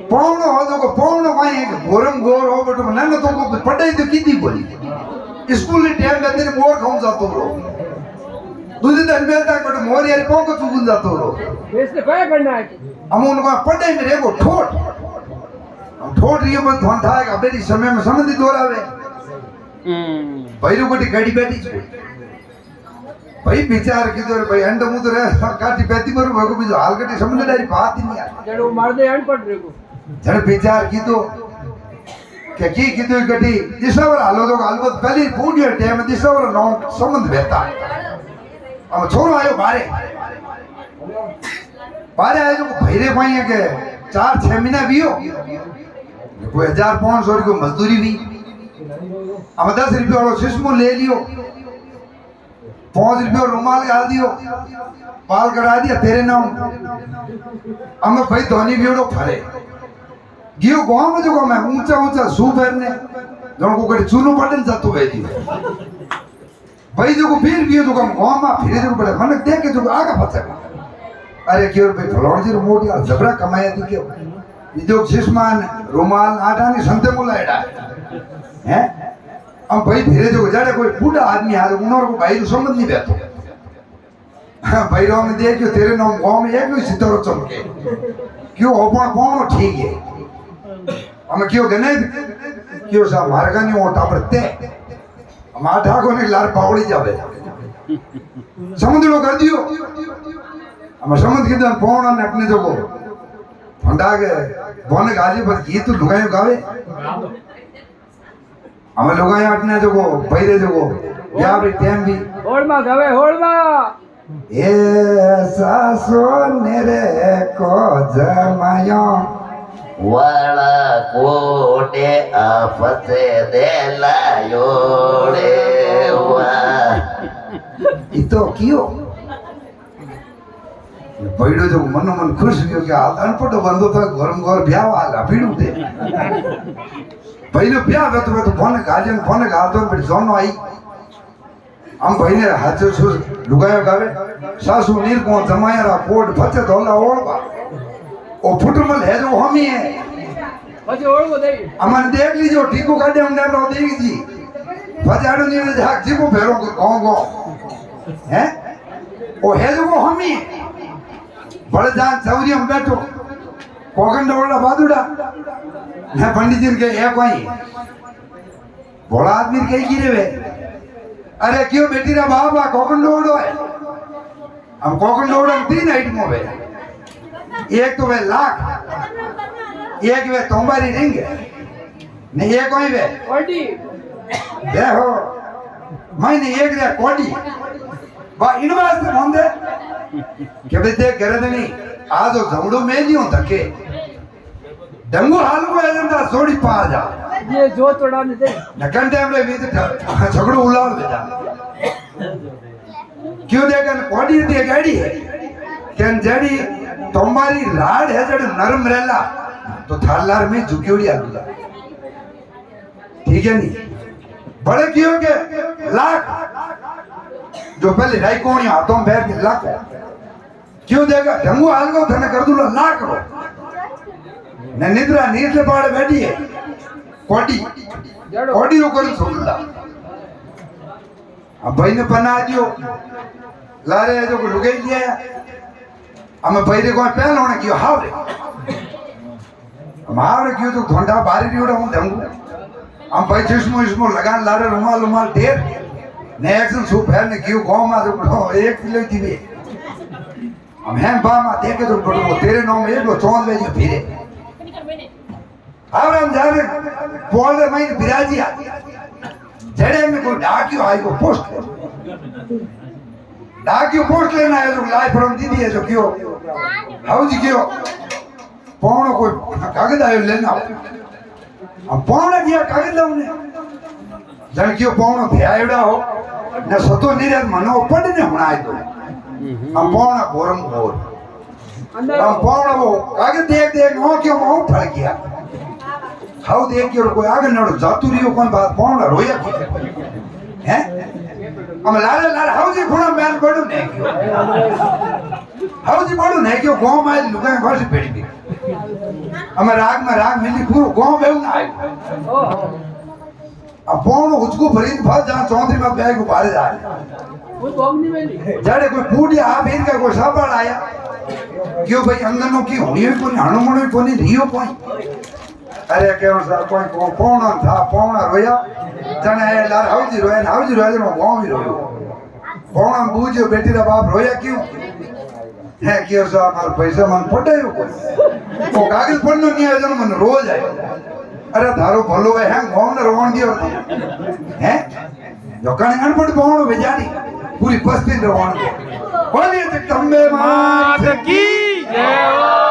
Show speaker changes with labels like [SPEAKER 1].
[SPEAKER 1] पौनो हो तो पौनो भाई एक गोरम गोर हो बट ना तो को पढ़ाई तो कीती बोली स्कूल ने टाइम में तेरे मोर खाऊं जातो रो दूसरे दिन में तक बट मोर यार पौं को चुगुन जातो रो
[SPEAKER 2] इसने क्या करना है
[SPEAKER 1] हम उनको पढ़ाई में रेगो ठोट हम ठोट रियो में धोन था कि अबे समय में समझी दोरावे भाई रो कोटी गाड़ी बैठी छे भाई विचार कीधो रे भाई अंड मुदरे काटी पेती पर भगो बीजो हाल कटी समझ डारी बात ही नहीं आ
[SPEAKER 2] जड़ो मार दे अंड पड़ रे को
[SPEAKER 1] जड़ विचार कीधो के की कीधो कटी दिसवर हालो तो हाल बहुत पहली पूडियो टाइम दिसवर नो संबंध बेता अब छोरो आयो बारे आयो तो भैरे भाई के 4-6 महीना बियो कोई 1500 की मजदूरी भी अब 10 रुपये वाला सिस्मो ले लियो 5 रुपये रुमाल डाल दियो बाल करा दिया तेरे नाम हम भाई धोनी वीड़ो फरे गियो गांव में जो मैं ऊंचा ऊंचा सू फेरने जण को कड़ी चूनो पटन जातो बैठी भाई जो को फिर गियो जो गांव में फिरे जो बड़े मन देख के जो आगा फसे अरे क्यों भाई फलोण जी रिमोट यार जबरा कमाया थी क्यों ये जो सिस्मान रुमाल आटानी संते मुलाएडा हैं हम भाई फिरे जो जाड़े कोई बूढ़ा आदमी आ उनोर को भाई समझ नहीं बैठो भाई रो में देखियो तेरे नाम गांव में एक भी सितारो चमके क्यों ओपन कौन ठीक है हम क्यों गने क्यों सा मार्गा नहीं ओटा पड़ते हम आठा को ने लार पावड़ी जावे समझ लो कर दियो हम समझ के दन पौन ने अपने जो को फंडा के बोने गाली पर गीत लुगायो गावे हम लुगायो अपने जो को पहले जो को या भी टाइम भी
[SPEAKER 2] होड़मा गावे होड़मा
[SPEAKER 1] ऐसा सोने रे को जमायो
[SPEAKER 3] वाला कोटे आपसे दे लायोड़े वाह
[SPEAKER 1] इतो क्यों बैठो जो मन मन खुश हो गया अनपढ़ बंदो था गरम घर ब्याह वाला पीड़ू थे पहले ब्याह में तो फोन गाल दो बड़ी जोन आई हम भाई ने हाथ से लुगायो गावे सासू नीर को जमाया रा कोट फचे धोला ओळबा ओ फुटमल है जो हम ही है
[SPEAKER 2] પછી ઓળવો દઈ
[SPEAKER 1] अमन देख लीजिए ठीको काटे हम ने रो देगी जी फजाड़ो नी ने झाक जी को फेरो गांव गांव हैं ओ है जो हम ही बड़े जान चौरी हम बैठो कोकन डोला बादुड़ा है पंडित जी के एक वही बड़ा आदमी के गिरे वे अरे क्यों बेटी रा बाबा कोकन डोड़ो है हम कोकन डोड़ा 3 आइटम हो गए एक तो वे लाख एक वे तोंबारी रिंग ने एक कोई वे
[SPEAKER 2] ઓડી
[SPEAKER 1] देखो मैंने एक रे कोडी बा इनवास से होंदे के बे देख करे नहीं आज झमड़ो में नहीं होता के डंगू हाल को एजंदा सोड़ी पा जा
[SPEAKER 2] ये जो तोड़ाने दे
[SPEAKER 1] नकन टाइम रे भी झगड़ो उलाड़ ले जा क्यों देखन कोडी दी गाड़ी है केन जड़ी तुम्हारी लाड है जड़ नरम रहला तो थारलार में झुकेड़ी आलूला ठीक है नहीं बड़े क्यों के लाख जो पहले राई कोनी हाथों में बैठ के लाख क्यों देगा ढंगू हाल को थने कर दूला लाख रो ने निद्रा नीर से पाड़े बैठी है कोडी कोडी रो कर सोला अब भाई ने बना दियो लारे जो को लुगाई दिया हमें भाई रे को पहले होने क्यों हावरे हमारे क्यों तो घंटा बारी नहीं उड़ा हूं ढंगू हम भाई जिस्मो लगान लारे रुमाल ढेर ने एक्शन सूप है ने क्यों गांव में जो 1 किलो की भी हम हैं बा मा देखे तो बड़ो तेरे नाम में एक लो चौंद भेजियो फिरे अब हम जा रहे बोल रहे मैं बिराजी आ जड़े में कोई डाकियो आई को पोस्ट डाकियो पोस्ट लेना है जो लाइफ फ्रॉम दीदी है जो क्यों हाउ जी क्यों पौनो कोई कागज आयो लेना हम पौनो दिया कागज लाउने जन क्यों पौनो भयायड़ा हो न सतो निरत मनो पड़ ने होना है तो हम पौनो गोरम गोर हम पौनो वो कागज देख नो क्यों मुंह फड़ गया हाउ देख के कोई आगे नड़ो जातुरियो कोई बात पौनो रोया हैं हम लारे हाउ जी खुणा मैन बड़ो ने क्यों હવજી પડું ને કે ગોમ આવી લુગાય ખોસી પેડી અમે રાગમાં રાગ મિલી પૂરું ગોમ એવું ના આવ્યું
[SPEAKER 2] ઓહો
[SPEAKER 1] આ પોણું ઉચકું ભરીને ફસ જ્યાં ચોંધરીમાં બે કો ભારે જાય
[SPEAKER 2] હું બોમની મેલી
[SPEAKER 1] જાડે કોઈ પૂડી આ બેન કે કોઈ સાબાળ આયા કયો ભાઈ અંદરનો કી હોણીઓ કોની હણુમણો કોની રીયો કોઈ અરે કેવો સર કોઈ પોણો થા પોણા રોયા જણે એ લાર હાવજી રોયા નો ગોમી રોયો પોણા બૂજ્યો બેટીના બાપ રોયા ક્યું હે કયો સર મારો પૈસા મને પડાયો કોઈ કો કાગળ પડનો ની આવે જણ મને રોજ આવ્યો અરે તારો ભલો હે હે ગોમ ને રોણ ગયો હે જોકાણે અનપડ પોણો વેજાડી પૂરી પસ્તી રોણ બોલીએ જગદંબે માત
[SPEAKER 2] કી જય